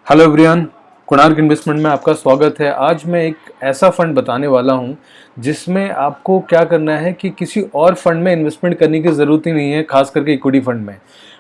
Hello everyone, Konark investment में आपका स्वागत है। आज मैं एक ऐसा फंड बताने वाला हूं जिसमें आपको क्या करना है कि किसी और फंड में इन्वेस्टमेंट करने की ज़रूरत ही नहीं है, खास करके इक्विटी फंड में।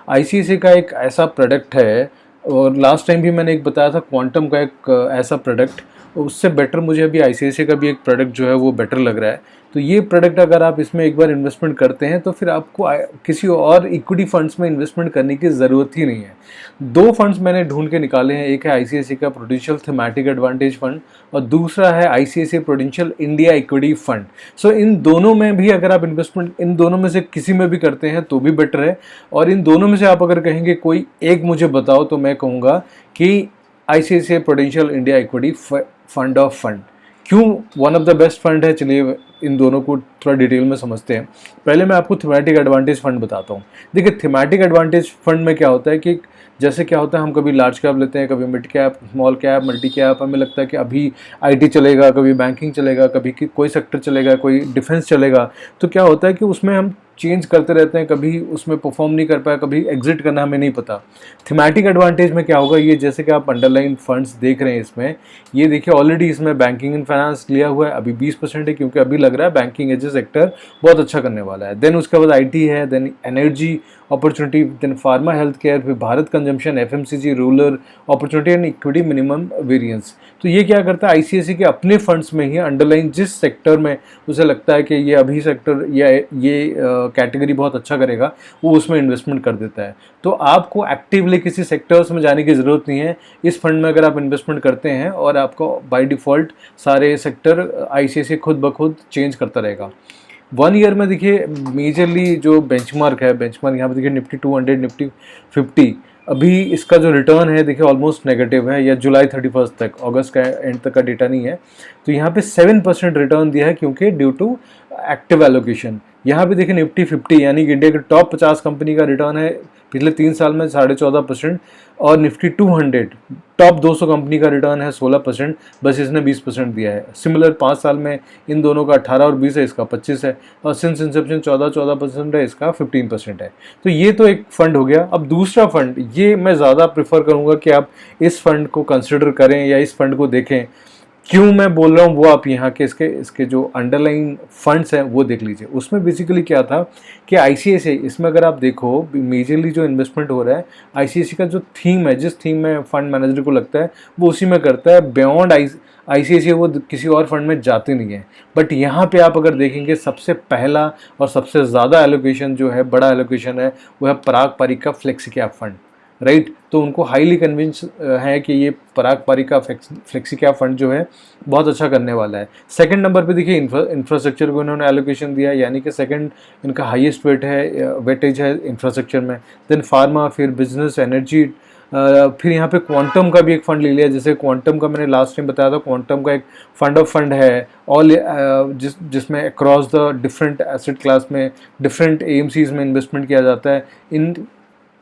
आईसीआईसीआई का एक ऐसा प्रोडक्ट है, और लास्ट टाइम भी मैंने एक बताया था क्वांटम का एक ऐसा प्रोडक्ट, उससे बेटर मुझे अभी आईसीआईसीआई का भी एक प्रोडक्ट जो है वो बेटर लग रहा है। तो ये प्रोडक्ट अगर आप इसमें एक बार इन्वेस्टमेंट करते हैं तो फिर आपको किसी और इक्विटी फंड्स में इन्वेस्टमेंट करने की ज़रूरत ही नहीं है। दो फंड्स मैंने ढूंढ के निकाले हैं, एक है आईसीआईसीआई का प्रूडेंशियल थीमेटिक एडवांटेज फंड और दूसरा है ICICI Prudential India equity fund. So इन दोनों में भी अगर आप इन्वेस्टमेंट इन दोनों में से किसी में भी करते हैं तो भी बेटर है। और इन दोनों में से आप अगर कहेंगे कोई एक मुझे बताओ तो मैं कहूँगा कि ICICI Prudential India equity fund of fund क्यों one of the best fund है। चलिए इन दोनों को थोड़ा डिटेल में समझते हैं। पहले मैं आपको थीमेटिक एडवांटेज फंड बताता हूँ। देखिए, थीमेटिक एडवांटेज फंड में क्या होता है कि जैसे क्या होता है, हम कभी लार्ज कैप लेते हैं, कभी mid cap, small cap, multi cap. हमें लगता है कि अभी आईटी चलेगा, कभी बैंकिंग चलेगा, कभी कोई सेक्टर चलेगा, कोई डिफेंस चलेगा। तो क्या होता है कि उसमें हम चेंज करते रहते हैं, कभी उसमें परफॉर्म नहीं कर पाया, कभी एग्जिट करना हमें नहीं पता। थीमेटिक एडवांटेज में क्या होगा, ये जैसे कि आप अंडरलाइन फंड्स देख रहे हैं इसमें, ये देखिए ऑलरेडी इसमें बैंकिंग एंड फाइनेंस लिया हुआ है, अभी 20% है, क्योंकि अभी लग रहा है बैंकिंग एज ए सेक्टर बहुत अच्छा करने वाला है। देन उसके बाद आईटी है, then energy opportunity, then pharma health care, फिर Bharat consumption, FMCG, rural opportunity and equity minimum variance. तो ये क्या करता है, आईसीआईसीआई के अपने फंड्स में ही अंडरलाइन जिस सेक्टर में उसे लगता है कि ये अभी सेक्टर या ये कैटेगरी बहुत अच्छा करेगा, वो उसमें इन्वेस्टमेंट कर देता है। तो आपको एक्टिवली किसी सेक्टर्स में जाने की ज़रूरत नहीं है। इस फंड में अगर आप इन्वेस्टमेंट करते हैं और आपको बाय डिफ़ॉल्ट सारे सेक्टर आईसीआईसीआई खुद ब खुद चेंज करता रहेगा। 1 ईयर में देखिए मेजरली जो बेंचमार्क है, बेंचमार्क यहाँ पे देखिए निफ्टी 200, निफ्टी 50, अभी इसका जो रिटर्न है देखिए ऑलमोस्ट नेगेटिव है, या जुलाई 31 तक, अगस्त का एंड तक का डेटा नहीं है। तो यहाँ पे 7% रिटर्न दिया है, क्योंकि ड्यू टू एक्टिव एलोकेशन। यहाँ पे देखिए निफ्टी 50 यानी कि इंडिया के टॉप 50 कंपनी का रिटर्न है पिछले 3 साल में 14.5%, और निफ्टी 200 टॉप 200 कंपनी का रिटर्न है 16%, बस इसने 20% दिया है। सिमिलर 5 साल में इन दोनों का 18 और 20 है, इसका 25 है, और सिंस इंसेप्शन 14% है, इसका 15% है। तो ये तो एक फंड हो गया। अब दूसरा फंड, ये मैं ज़्यादा प्रेफर करूँगा कि आप इस फंड को कंसिडर करें या इस फंड को देखें। क्यों मैं बोल रहा हूँ वो आप यहाँ के इसके जो अंडरलाइन फंड्स हैं वो देख लीजिए। उसमें बेसिकली क्या था कि आईसीआईसीआई, इसमें अगर आप देखो मेजरली जो इन्वेस्टमेंट हो रहा है, आईसीआईसीआई का जो थीम है, जिस थीम में फंड मैनेजर को लगता है वो उसी में करता है। बियॉन्ड आईसीआईसीआई वो किसी और फंड में जाते नहीं है। बट यहाँ पे आप अगर देखेंगे, सबसे पहला और सबसे ज़्यादा एलोकेशन जो है, बड़ा एलोकेशन है, वो है पराग पारिक का फ्लेक्सी कैप फंड, राइट। तो उनको हाईली कन्विंस है कि ये पराग पारिक का फ्लेक्सी कैप फंड जो है बहुत अच्छा करने वाला है। सेकंड नंबर पे देखिए इंफ्रास्ट्रक्चर को इन्होंने एलोकेशन दिया, यानी कि सेकंड इनका हाईएस्ट वेटेज है इंफ्रास्ट्रक्चर में। देन फार्मा, फिर बिजनेस, एनर्जी, फिर यहाँ पे क्वांटम का भी एक फंड ले लिया। जैसे क्वांटम का मैंने लास्ट टाइम बताया था, क्वांटम का एक फंड ऑफ फंड है ऑल, जिसमें across the different asset class में डिफरेंट एएमसीज में इन्वेस्टमेंट किया जाता है।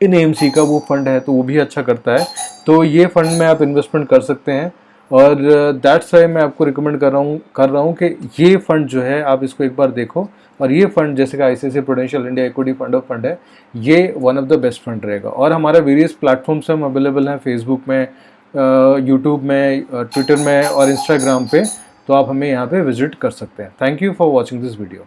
इन एएमसी का वो फंड है, तो वो भी अच्छा करता है। तो ये फंड में आप इन्वेस्टमेंट कर सकते हैं, और दैट्स वाई मैं आपको रिकमेंड कर रहा हूँ कि ये फंड जो है आप इसको एक बार देखो। और ये फंड जैसे कि ICICI Prudential India equity fund of fund है, ये one of the best fund रहेगा। और हमारा वेरियस प्लेटफॉर्म्स हम अवेलेबल हैं, फेसबुक में, यूट्यूब में, ट्विटर में और इंस्टाग्राम पे। तो आप हमें यहाँ पे विजिट कर सकते हैं। Thank you for watching this video.